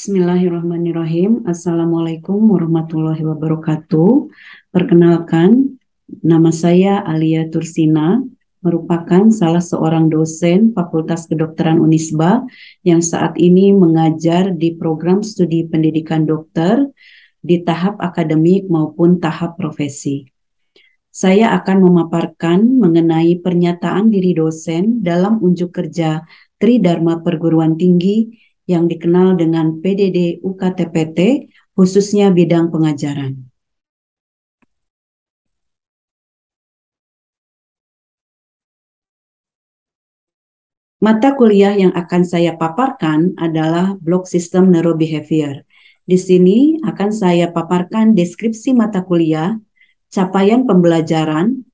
Bismillahirrahmanirrahim. Assalamualaikum warahmatullahi wabarakatuh. Perkenalkan, nama saya Alia Tursina, merupakan salah seorang dosen Fakultas Kedokteran Unisba yang saat ini mengajar di program studi pendidikan dokter di tahap akademik maupun tahap profesi. Saya akan memaparkan mengenai pernyataan diri dosen dalam unjuk kerja Tridharma Perguruan Tinggi yang dikenal dengan PDD UKTPT, khususnya bidang pengajaran. Mata kuliah yang akan saya paparkan adalah Blok Sistem Neurobehavior. Di sini akan saya paparkan deskripsi mata kuliah, capaian pembelajaran,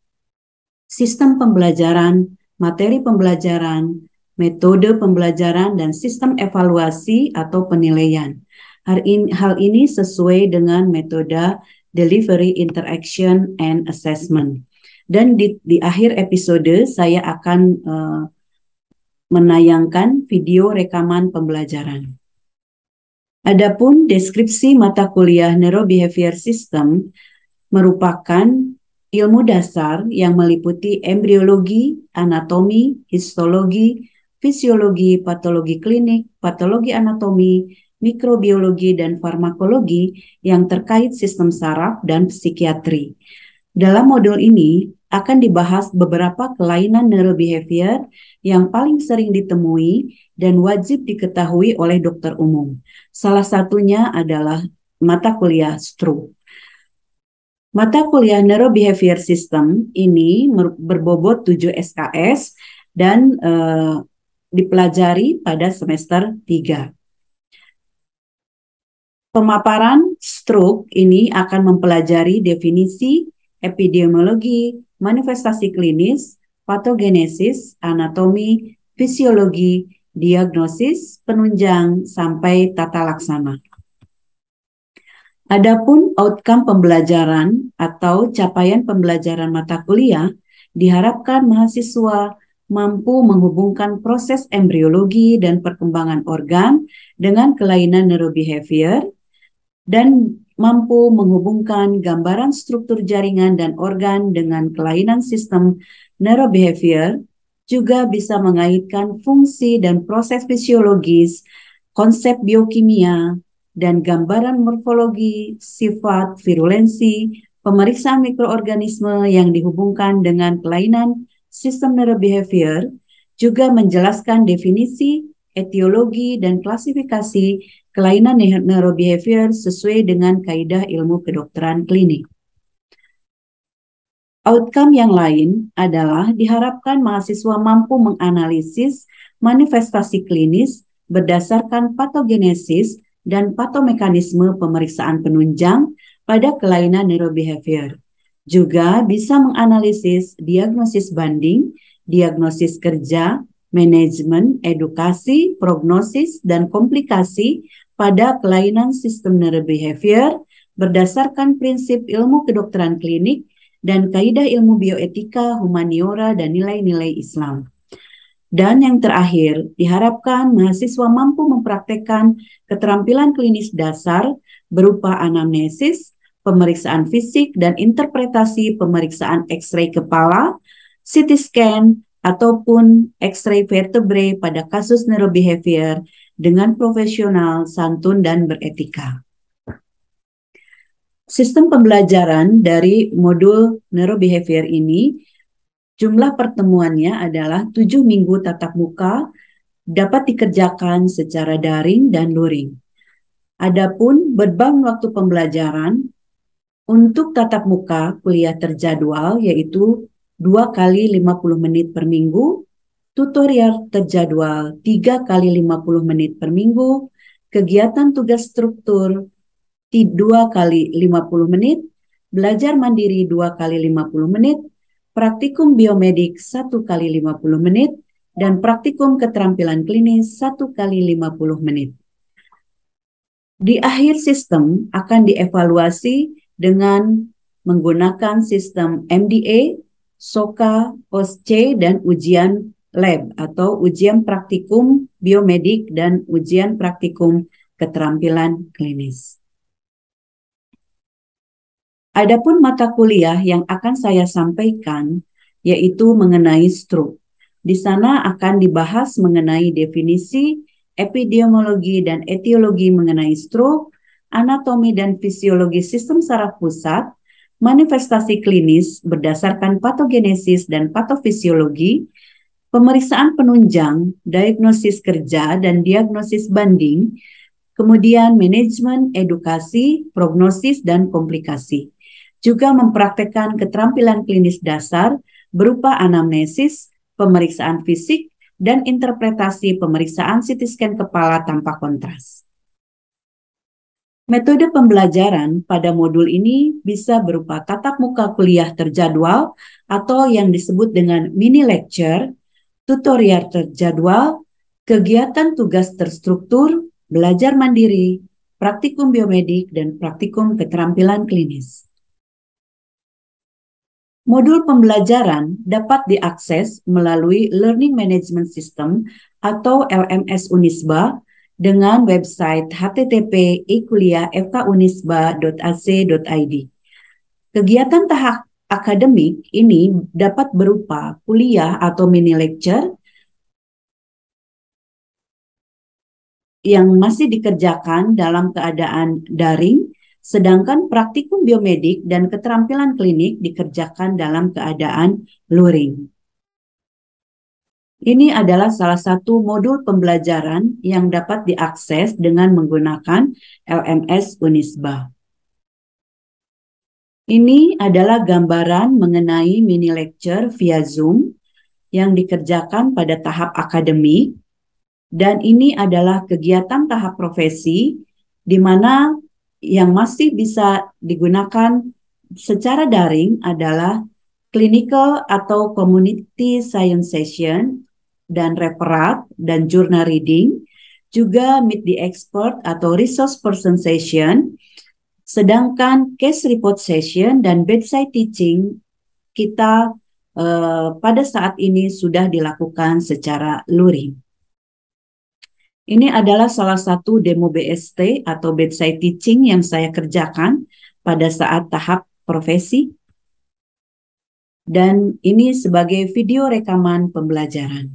sistem pembelajaran, materi pembelajaran, metode pembelajaran, dan sistem evaluasi atau penilaian. Hal ini sesuai dengan metode Delivery, Interaction, and Assessment. Dan di akhir episode saya akan menayangkan video rekaman pembelajaran. Adapun deskripsi mata kuliah Neurobehavior System merupakan ilmu dasar yang meliputi embriologi, anatomi, histologi, fisiologi, patologi klinik, patologi anatomi, mikrobiologi, dan farmakologi yang terkait sistem saraf dan psikiatri. Dalam modul ini akan dibahas beberapa kelainan neurobehavior yang paling sering ditemui dan wajib diketahui oleh dokter umum. Salah satunya adalah mata kuliah stroke. Mata kuliah Neurobehavior System ini berbobot 7 SKS dan dipelajari pada semester 3. Pemaparan stroke ini akan mempelajari definisi, epidemiologi, manifestasi klinis, patogenesis, anatomi, fisiologi, diagnosis, penunjang, sampai tata laksana. Adapun outcome pembelajaran atau capaian pembelajaran mata kuliah, diharapkan mahasiswa mampu menghubungkan proses embriologi dan perkembangan organ dengan kelainan neurobehavior dan mampu menghubungkan gambaran struktur jaringan dan organ dengan kelainan sistem neurobehavior, juga bisa mengaitkan fungsi dan proses fisiologis, konsep biokimia, dan gambaran morfologi, sifat, virulensi, pemeriksaan mikroorganisme yang dihubungkan dengan kelainan sistem neurobehavior, juga menjelaskan definisi, etiologi, dan klasifikasi kelainan neurobehavior sesuai dengan kaidah ilmu kedokteran klinik. Outcome yang lain adalah diharapkan mahasiswa mampu menganalisis manifestasi klinis berdasarkan patogenesis dan patomekanisme pemeriksaan penunjang pada kelainan neurobehavior. Juga bisa menganalisis diagnosis banding, diagnosis kerja, manajemen, edukasi, prognosis, dan komplikasi pada kelainan sistem neurobehavior berdasarkan prinsip ilmu kedokteran klinik dan kaidah ilmu bioetika, humaniora, dan nilai-nilai Islam. Dan yang terakhir, diharapkan mahasiswa mampu mempraktekkan keterampilan klinis dasar berupa anamnesis, pemeriksaan fisik, dan interpretasi pemeriksaan X-ray kepala, CT scan, ataupun X-ray vertebrae pada kasus neurobehavior dengan profesional, santun, dan beretika. Sistem pembelajaran dari modul neurobehavior ini, jumlah pertemuannya adalah 7 minggu tatap muka, dapat dikerjakan secara daring dan luring. Adapun beban waktu pembelajaran untuk tatap muka kuliah terjadwal yaitu 2 kali 50 menit per minggu, tutorial terjadwal 3 kali 50 menit per minggu, kegiatan tugas struktur 2 kali 50 menit, belajar mandiri 2 kali 50 menit, praktikum biomedik 1 kali 50 menit, dan praktikum keterampilan klinis 1 kali 50 menit. Di akhir sistem akan dievaluasi dengan menggunakan sistem MDA, SOCA, OSCE, dan ujian lab atau ujian praktikum biomedik dan ujian praktikum keterampilan klinis. Adapun mata kuliah yang akan saya sampaikan yaitu mengenai stroke. Di sana akan dibahas mengenai definisi, epidemiologi dan etiologi mengenai stroke, anatomi dan fisiologi sistem saraf pusat, manifestasi klinis berdasarkan patogenesis dan patofisiologi, pemeriksaan penunjang, diagnosis kerja dan diagnosis banding, kemudian manajemen, edukasi, prognosis, dan komplikasi. Juga mempraktekkan keterampilan klinis dasar berupa anamnesis, pemeriksaan fisik, dan interpretasi pemeriksaan CT scan kepala tanpa kontras. Metode pembelajaran pada modul ini bisa berupa tatap muka kuliah terjadwal atau yang disebut dengan mini lecture, tutorial terjadwal, kegiatan tugas terstruktur, belajar mandiri, praktikum biomedik, dan praktikum keterampilan klinis. Modul pembelajaran dapat diakses melalui Learning Management System atau LMS Unisba dengan website http://ekuliah.fkunisba.ac.id. Kegiatan tahap akademik ini dapat berupa kuliah atau mini lecture yang masih dikerjakan dalam keadaan daring, sedangkan praktikum biomedik dan keterampilan klinik dikerjakan dalam keadaan luring. Ini adalah salah satu modul pembelajaran yang dapat diakses dengan menggunakan LMS Unisba. Ini adalah gambaran mengenai mini lecture via Zoom yang dikerjakan pada tahap akademik, dan ini adalah kegiatan tahap profesi di mana yang masih bisa digunakan secara daring adalah clinical atau community science session dan referat dan journal reading, juga meet the expert atau resource person session, sedangkan case report session dan bedside teaching kita pada saat ini sudah dilakukan secara luring. Ini adalah salah satu demo BST atau bedside teaching yang saya kerjakan pada saat tahap profesi. Dan ini sebagai video rekaman pembelajaran.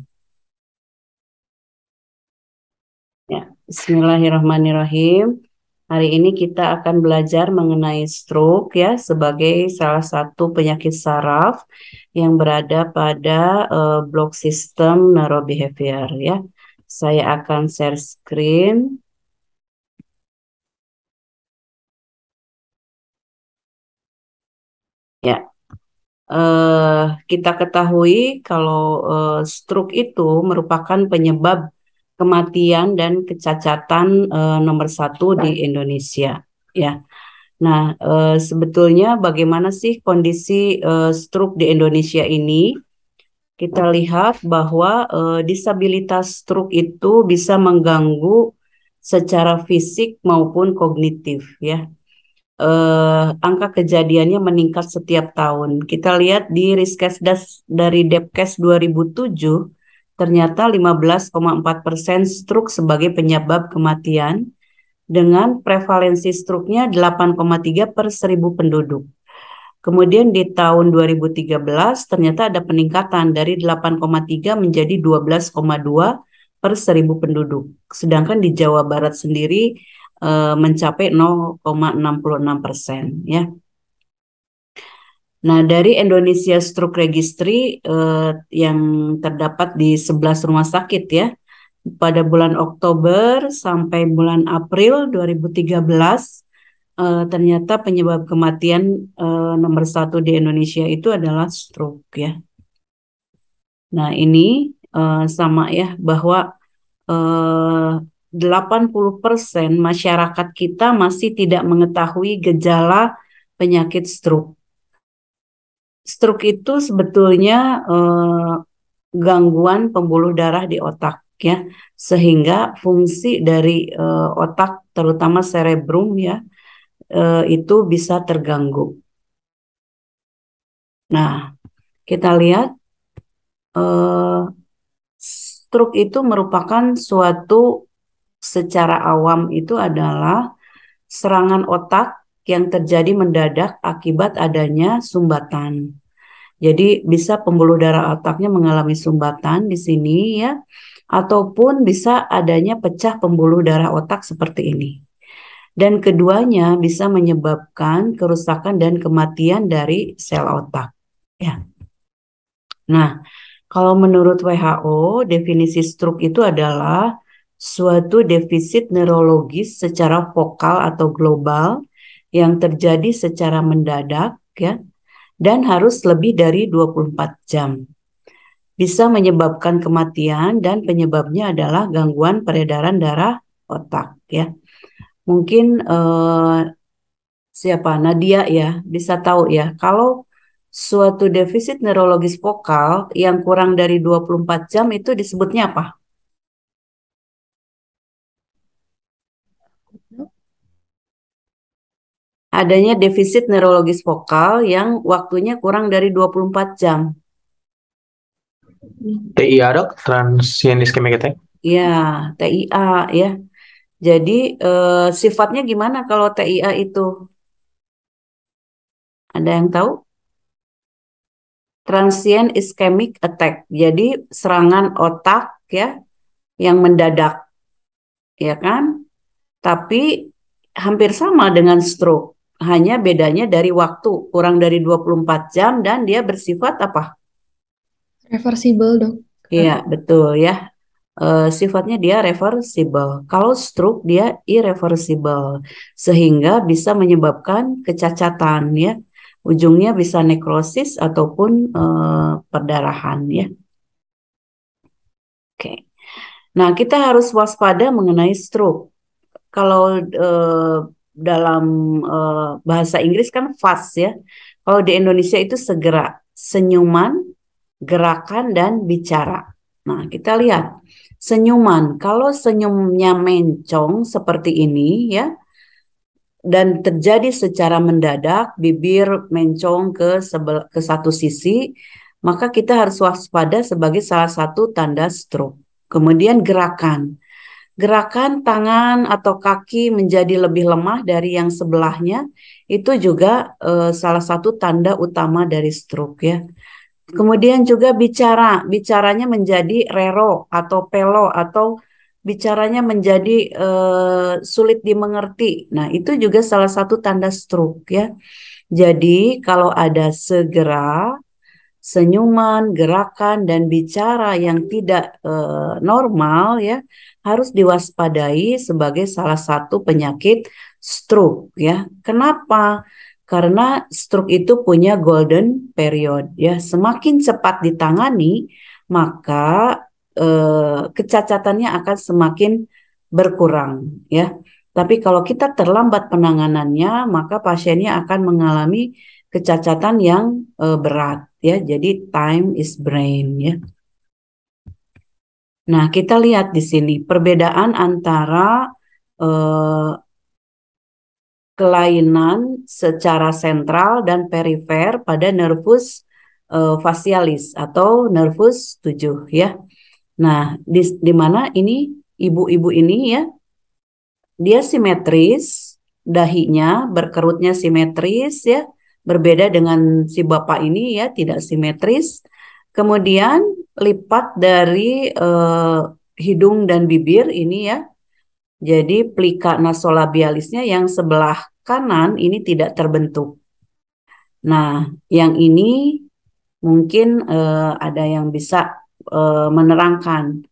Ya, Bismillahirrahmanirrahim. Hari ini kita akan belajar mengenai stroke ya sebagai salah satu penyakit saraf yang berada pada blok sistem neurobehavior ya. Saya akan share screen. Ya, kita ketahui kalau stroke itu merupakan penyebab kematian dan kecacatan nomor satu di Indonesia. Ya, nah sebetulnya bagaimana sih kondisi stroke di Indonesia ini? Kita lihat bahwa disabilitas stroke itu bisa mengganggu secara fisik maupun kognitif ya. Angka kejadiannya meningkat setiap tahun. Kita lihat di Riskesdas dari Depkes 2007, ternyata 15,4% stroke sebagai penyebab kematian dengan prevalensi stroke-nya 8,3 per 1000 penduduk. Kemudian di tahun 2013 ternyata ada peningkatan dari 8,3 menjadi 12,2 per 1000 penduduk. Sedangkan di Jawa Barat sendiri mencapai 0,66% ya. Nah, dari Indonesia Stroke Registry yang terdapat di 11 rumah sakit ya, pada bulan Oktober sampai bulan April 2013 ternyata penyebab kematian nomor satu di Indonesia itu adalah stroke ya. Nah, ini sama ya bahwa 80% masyarakat kita masih tidak mengetahui gejala penyakit stroke. Stroke itu sebetulnya gangguan pembuluh darah di otak ya, sehingga fungsi dari otak terutama cerebrum ya itu bisa terganggu. Nah, kita lihat stroke itu merupakan suatu secara awam itu adalah serangan otak yang terjadi mendadak akibat adanya sumbatan. Jadi bisa pembuluh darah otaknya mengalami sumbatan di sini ya, ataupun bisa adanya pecah pembuluh darah otak seperti ini. Dan keduanya bisa menyebabkan kerusakan dan kematian dari sel otak. Ya. Nah, kalau menurut WHO, definisi stroke itu adalah suatu defisit neurologis secara vokal atau global yang terjadi secara mendadak ya dan harus lebih dari 24 jam. Bisa menyebabkan kematian dan penyebabnya adalah gangguan peredaran darah otak ya. Mungkin siapa Nadia ya bisa tahu ya kalau suatu defisit neurologis vokal yang kurang dari 24 jam itu disebutnya apa? Adanya defisit neurologis vokal yang waktunya kurang dari 24 jam. TIA dok, transient ischemic attack. Ya, TIA ya. Jadi sifatnya gimana kalau TIA itu? Ada yang tahu? Transient ischemic attack. Jadi serangan otak ya yang mendadak, ya kan? Tapi hampir sama dengan stroke. Hanya bedanya dari waktu, kurang dari 24 jam dan dia bersifat apa? Reversible, dok. Iya, betul ya. Sifatnya dia reversible. Kalau stroke dia irreversible, sehingga bisa menyebabkan kecacatan ya. Ujungnya bisa nekrosis ataupun perdarahan ya. Oke. Nah, kita harus waspada mengenai stroke. Kalau dalam bahasa Inggris kan fast ya. Kalau di Indonesia itu segera, senyuman, gerakan dan bicara. Nah, kita lihat senyuman. Kalau senyumnya mencong seperti ini ya dan terjadi secara mendadak, bibir mencong ke satu sisi, maka kita harus waspada sebagai salah satu tanda stroke. Kemudian gerakan. Gerakan tangan atau kaki menjadi lebih lemah dari yang sebelahnya, itu juga salah satu tanda utama dari stroke ya. Kemudian juga bicaranya menjadi rero atau pelo atau bicaranya menjadi sulit dimengerti. Nah, itu juga salah satu tanda stroke ya. Jadi kalau ada segera, senyuman, gerakan, dan bicara yang tidak normal ya harus diwaspadai sebagai salah satu penyakit stroke ya. Kenapa? Karena stroke itu punya golden period ya. Semakin cepat ditangani, maka kecacatannya akan semakin berkurang ya. Tapi kalau kita terlambat penanganannya, maka pasiennya akan mengalami kecacatan yang berat ya. Jadi time is brain ya. Nah, kita lihat di sini perbedaan antara eh, kelainan secara sentral dan perifer pada nervus facialis atau nervus 7 ya. Nah, di mana ini ibu-ibu ini ya, dia simetris, dahinya berkerutnya simetris ya, berbeda dengan si bapak ini ya, tidak simetris. Kemudian lipat dari hidung dan bibir ini ya, jadi plika nasolabialisnya yang sebelah kanan ini tidak terbentuk. Nah, yang ini mungkin ada yang bisa menerangkan.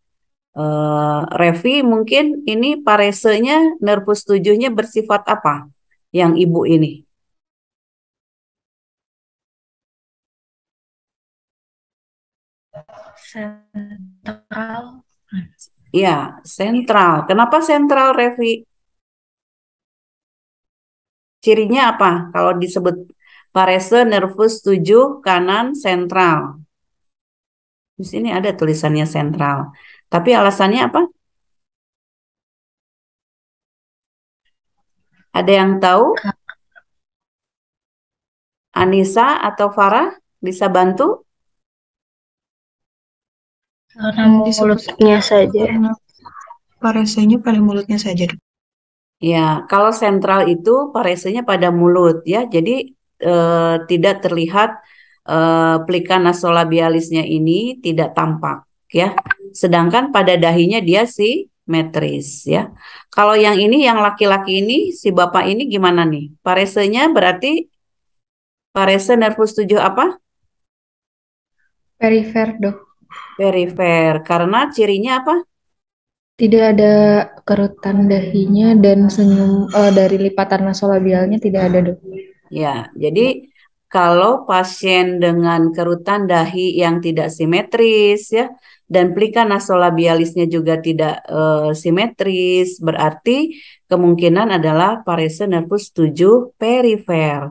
Revi, mungkin ini paresenya nervus tujuhnya bersifat apa? Yang ibu ini. Sentral. Ya, sentral. Kenapa sentral, Revi? Cirinya apa? Kalau disebut parese nervus 7 kanan sentral. Di sini ada tulisannya sentral. Tapi alasannya apa? Ada yang tahu? Anissa atau Farah bisa bantu? Karena mulutnya saja. paresenya pada mulutnya saja, Dok. Ya, kalau sentral itu paresenya pada mulut ya, jadi tidak terlihat plica nasolabialisnya ini tidak tampak ya. Sedangkan pada dahinya dia simetris ya. Kalau yang ini, yang laki-laki ini, si bapak ini gimana nih? Paresenya berarti parese nervus 7 apa? Perifer, Dok. Perifer. Karena cirinya apa? Tidak ada kerutan dahinya dan senyum dari lipatan nasolabialnya tidak ada, Dok. Ya, jadi kalau pasien dengan kerutan dahi yang tidak simetris ya dan plika nasolabialisnya juga tidak simetris, berarti kemungkinan adalah parese nervus 7 perifer.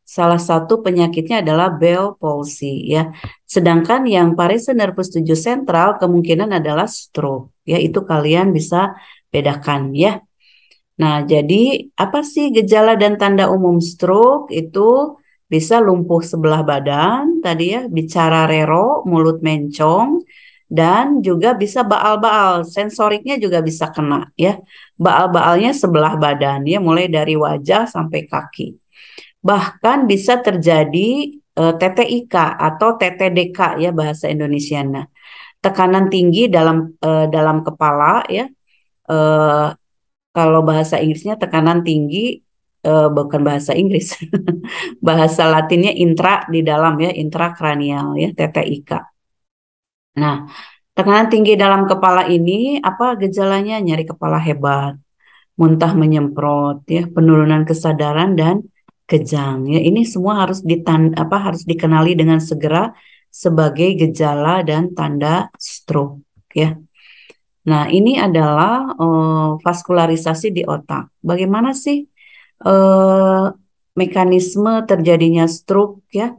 Salah satu penyakitnya adalah Bell palsy ya. Sedangkan yang parese nervus 7 sentral kemungkinan adalah stroke ya. Itu kalian bisa bedakan ya. Nah, jadi apa sih gejala dan tanda umum stroke? Itu bisa lumpuh sebelah badan, tadi ya, bicara rero, mulut mencong, dan juga bisa baal-baal, sensoriknya juga bisa kena ya. Baal-baalnya sebelah badan ya, mulai dari wajah sampai kaki. Bahkan bisa terjadi TTIK atau TTDK ya bahasa Indonesianya. Tekanan tinggi dalam kepala ya. eh, Kalau bahasa Inggrisnya tekanan tinggi, bukan bahasa Inggris, bahasa Latinnya intra di dalam ya, intrakranial ya, TTIK. Nah, tekanan tinggi dalam kepala ini apa gejalanya? Nyeri kepala hebat, muntah menyemprot ya, penurunan kesadaran dan kejang ya. Ini semua harus dikenali dengan segera sebagai gejala dan tanda stroke ya. Nah, ini adalah vaskularisasi di otak. Bagaimana sih mekanisme terjadinya stroke ya?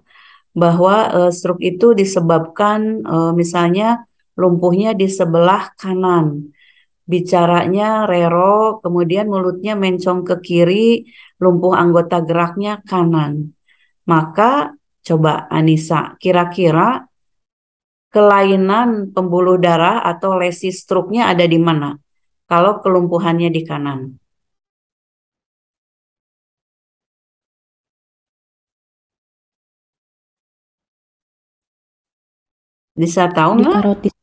Bahwa stroke itu disebabkan misalnya lumpuhnya di sebelah kanan, bicaranya rero, kemudian mulutnya mencong ke kiri, lumpuh anggota geraknya kanan. Maka coba Anissa, kira-kira kelainan pembuluh darah atau lesi stroke-nya ada di mana? Kalau kelumpuhannya di kanan. Bisa tahu Di nggak? karotis,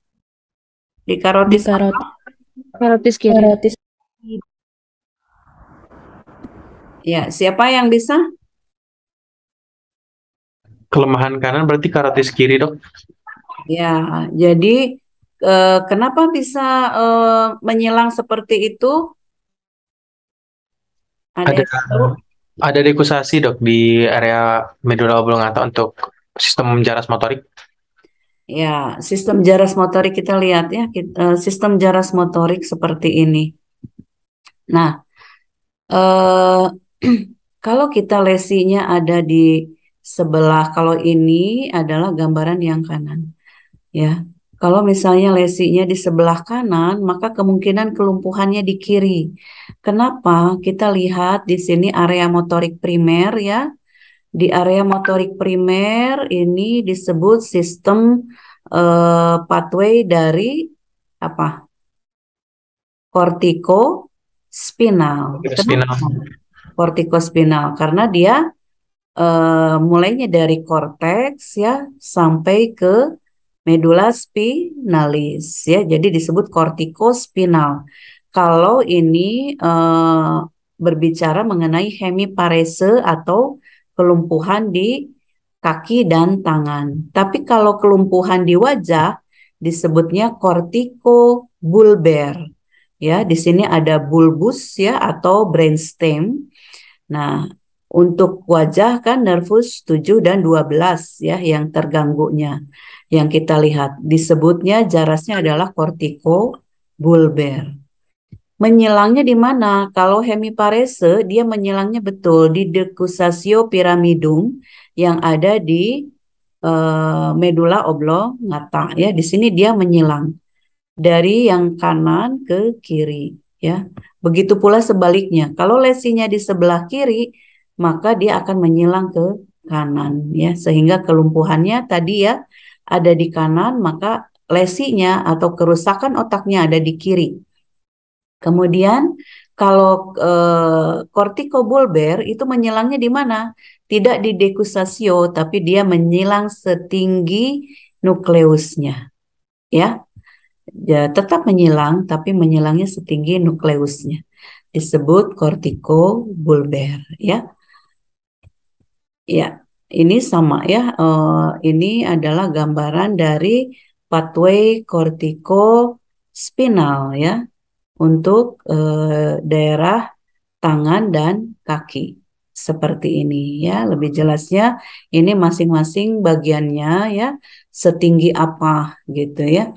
Di di karotis apa? Karotis kiri. karotis Ya, siapa yang bisa? Kelemahan kanan berarti karotis kiri, Dok. Ya, jadi kenapa bisa menyilang seperti itu? Ada Ada yang tahu? ada dekusasi, Dok, di area medula oblongata untuk sistem jaras motorik. Ya, sistem jaras motorik kita lihat ya, sistem jaras motorik seperti ini. Nah, eh, kalau kita lesinya ada di sebelah, kalau ini adalah gambaran yang kanan, ya. Kalau misalnya lesinya di sebelah kanan, maka kemungkinan kelumpuhannya di kiri. Kenapa? Kita lihat di sini area motorik primer ya. Di area motorik primer ini disebut sistem pathway dari apa? Kortikospinal. Spinal. Kenapa? Kortikospinal karena dia mulainya dari korteks ya sampai ke medula spinalis ya. Jadi disebut kortikospinal. Kalau ini berbicara mengenai hemiparese atau kelumpuhan di kaki dan tangan. Tapi kalau kelumpuhan di wajah disebutnya kortikobulbar. Ya, di sini ada bulbus ya atau brainstem. Nah, untuk wajah kan nervus 7 dan 12 ya yang terganggunya. Yang kita lihat disebutnya jarasnya adalah kortikobulbar. Menyilangnya di mana? Kalau hemiparese dia menyilangnya betul di decussatio pyramidum yang ada di medula oblongata ya. Di sini dia menyilang dari yang kanan ke kiri ya. Begitu pula sebaliknya. Kalau lesinya di sebelah kiri, maka dia akan menyilang ke kanan ya. Sehingga kelumpuhannya tadi ya ada di kanan, maka lesinya atau kerusakan otaknya ada di kiri. Kemudian kalau kortikobulbar itu menyilangnya di mana? Tidak di dekusasio, tapi dia menyilang setinggi nukleusnya, ya. Ya, tetap menyilang, tapi menyilangnya setinggi nukleusnya. Disebut kortikobulbar, ya. Ya, ini sama ya. Ini adalah gambaran dari pathway kortikospinal ya untuk daerah tangan dan kaki. Seperti ini ya. Lebih jelasnya ini masing-masing bagiannya ya setinggi apa gitu ya.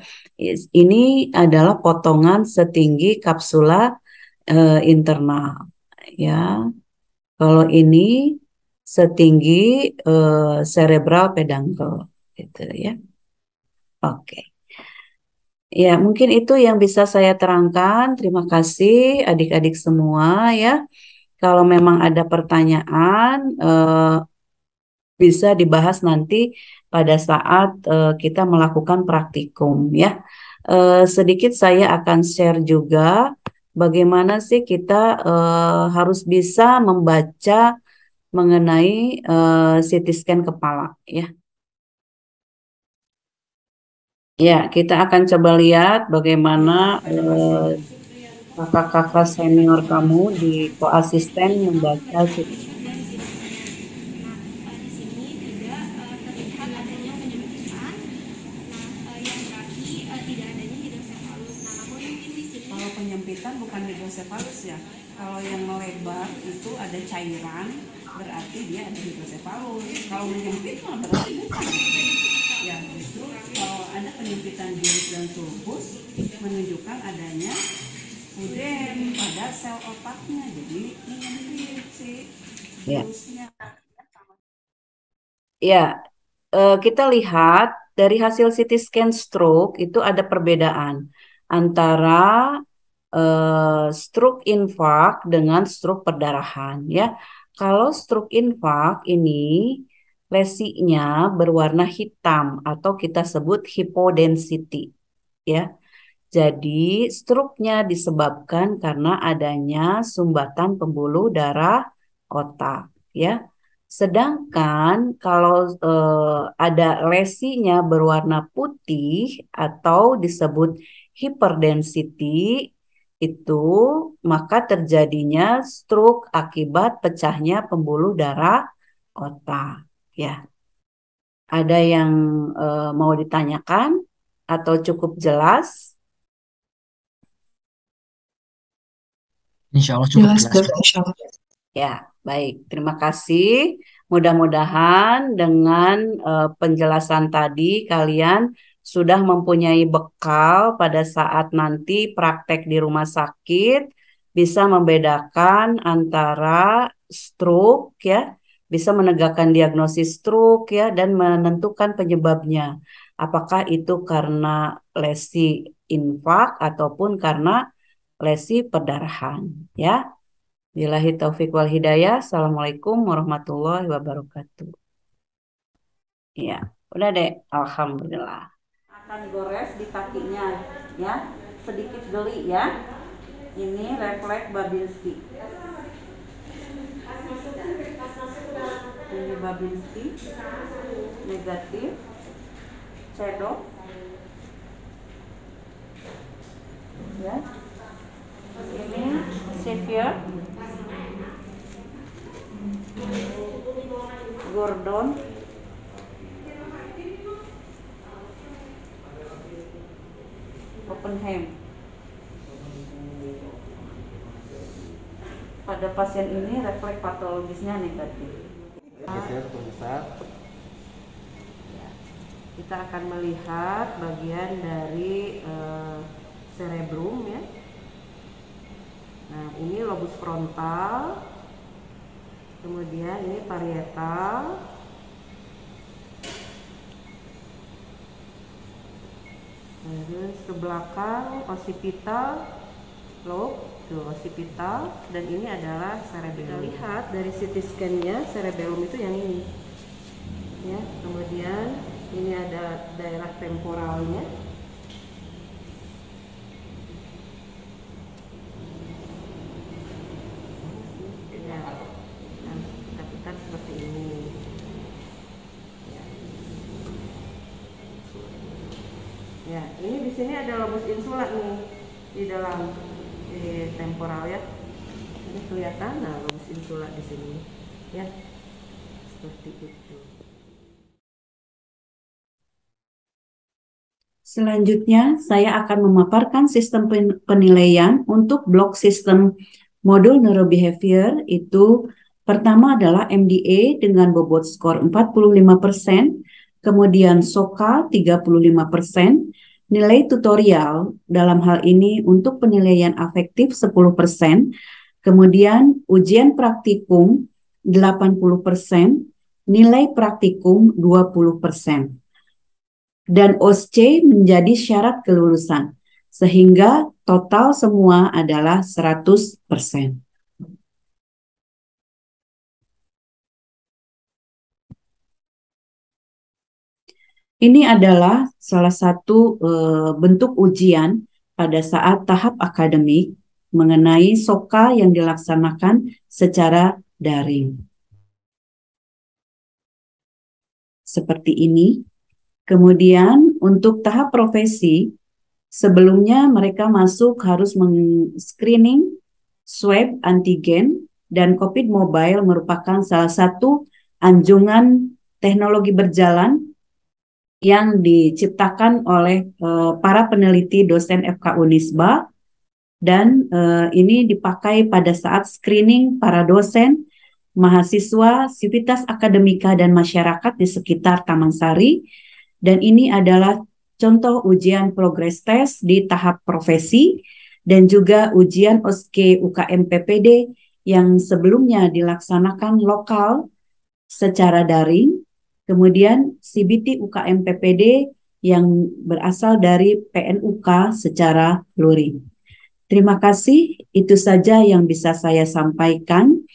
Ini adalah potongan setinggi kapsula internal ya. Kalau ini setinggi cerebral peduncle gitu ya. Oke. Ya, mungkin itu yang bisa saya terangkan. Terima kasih adik-adik semua ya. Kalau memang ada pertanyaan bisa dibahas nanti pada saat kita melakukan praktikum ya. Sedikit saya akan share juga bagaimana sih kita harus bisa membaca mengenai CT scan kepala ya. Ya, kita akan coba lihat bagaimana kakak-kakak senior kamu di koasisten membaca CT scan. Kalau penyempitan bukan hidrosefalus ya. Kalau yang melebar itu ada cairan, berarti dia ada hidrosefalus. Kalau menyempit mah berarti bukan. Ya, justru kalau ada penyempitan gyrus dan sulcus menunjukkan adanya udem pada sel otaknya, jadi menyempit sih virusnya. Ya, kita lihat dari hasil CT scan stroke itu ada perbedaan antara stroke infark dengan stroke perdarahan ya. Kalau stroke infark ini lesinya berwarna hitam atau kita sebut hypodensity ya. Jadi stroke-nya disebabkan karena adanya sumbatan pembuluh darah otak ya. Sedangkan kalau ada lesinya berwarna putih atau disebut hyperdensity itu maka terjadinya stroke akibat pecahnya pembuluh darah otak ya. Ada yang mau ditanyakan atau cukup jelas? Insya Allah cukup Jelas, jelas. Dok, insya Allah. Ya, baik. Terima kasih. Mudah-mudahan dengan penjelasan tadi kalian sudah mempunyai bekal pada saat nanti praktek di rumah sakit, bisa membedakan antara stroke ya, bisa menegakkan diagnosis stroke ya, dan menentukan penyebabnya. Apakah itu karena lesi infark ataupun karena lesi perdarahan ya. Billahi taufik wal hidayah. Assalamualaikum warahmatullahi wabarakatuh. Ya, udah deh. Alhamdulillah. Akan gores di kakinya, ya. Sedikit geli ya. Ini refleks Babinski. Ini Babinski. Negatif. Shadow. Ya. Ini severe. Gordon, Oppenheim. Pada pasien ini refleks patologisnya negatif. Kita akan melihat bagian dari cerebrum ya. Nah, ini lobus frontal. Kemudian ini parietal, terus ke belakang occipital lobe, tuh occipital, dan ini adalah cerebellum. Kita lihat dari CT scan-nya cerebellum itu yang ini, ya. Kemudian ini ada daerah temporalnya. Ya, ini di sini ada lobus insula nih di dalam di temporal ya. Ini kelihatan, nah lobus insula di sini ya, seperti itu. Selanjutnya, saya akan memaparkan sistem penilaian untuk blok sistem modul neurobehavior. Itu pertama adalah MDA dengan bobot skor 45%, kemudian SOCA 35%, nilai tutorial dalam hal ini untuk penilaian afektif 10%, kemudian ujian praktikum 80%, nilai praktikum 20%. Dan OSCE menjadi syarat kelulusan, sehingga total semua adalah 100%. Ini adalah salah satu bentuk ujian pada saat tahap akademik mengenai SOCA yang dilaksanakan secara daring. Seperti ini. Kemudian untuk tahap profesi, sebelumnya mereka masuk harus men-screening, swab antigen, dan COVID mobile merupakan salah satu anjungan teknologi berjalan yang diciptakan oleh para peneliti dosen FK Unisba, dan ini dipakai pada saat screening para dosen, mahasiswa, sivitas akademika, dan masyarakat di sekitar Taman Sari. Dan ini adalah contoh ujian progress test di tahap profesi dan juga ujian OSCE UKM PPD yang sebelumnya dilaksanakan lokal secara daring, kemudian CBT UKM PPD yang berasal dari PNUK secara luring. Terima kasih, itu saja yang bisa saya sampaikan.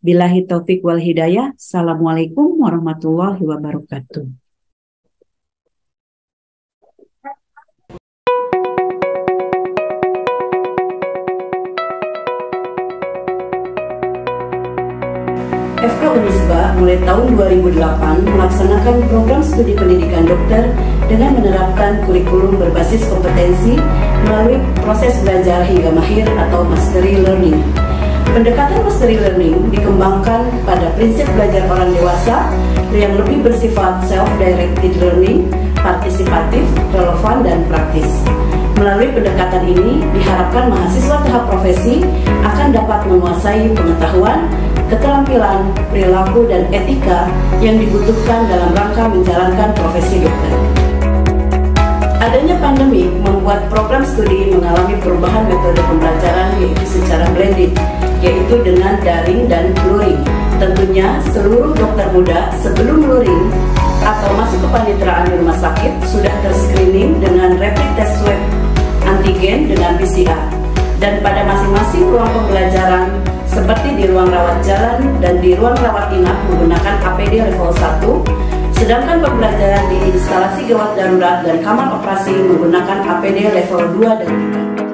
Billahi taufik wal hidayah. Assalamualaikum warahmatullahi wabarakatuh. FK Unisba mulai tahun 2008 melaksanakan program studi pendidikan dokter dengan menerapkan kurikulum berbasis kompetensi melalui proses belajar hingga mahir atau mastery learning. Pendekatan mastery learning dikembangkan pada prinsip belajar orang dewasa yang lebih bersifat self-directed learning, partisipatif, relevan, dan praktis. Melalui pendekatan ini, diharapkan mahasiswa tahap profesi akan dapat menguasai pengetahuan, keterampilan, perilaku, dan etika yang dibutuhkan dalam rangka menjalankan profesi dokter. Adanya pandemi membuat program studi mengalami perubahan metode pembelajaran yaitu secara blended, yaitu dengan daring dan luring. Tentunya seluruh dokter muda sebelum luring atau masuk ke paniteraan di rumah sakit sudah terscreening dengan rapid test swab antigen dengan PCR. Dan pada masing-masing ruang pembelajaran seperti di ruang rawat jalan dan di ruang rawat inap menggunakan APD level 1, sedangkan pembelajaran di instalasi gawat darurat dan kamar operasi menggunakan APD level 2 dan 3.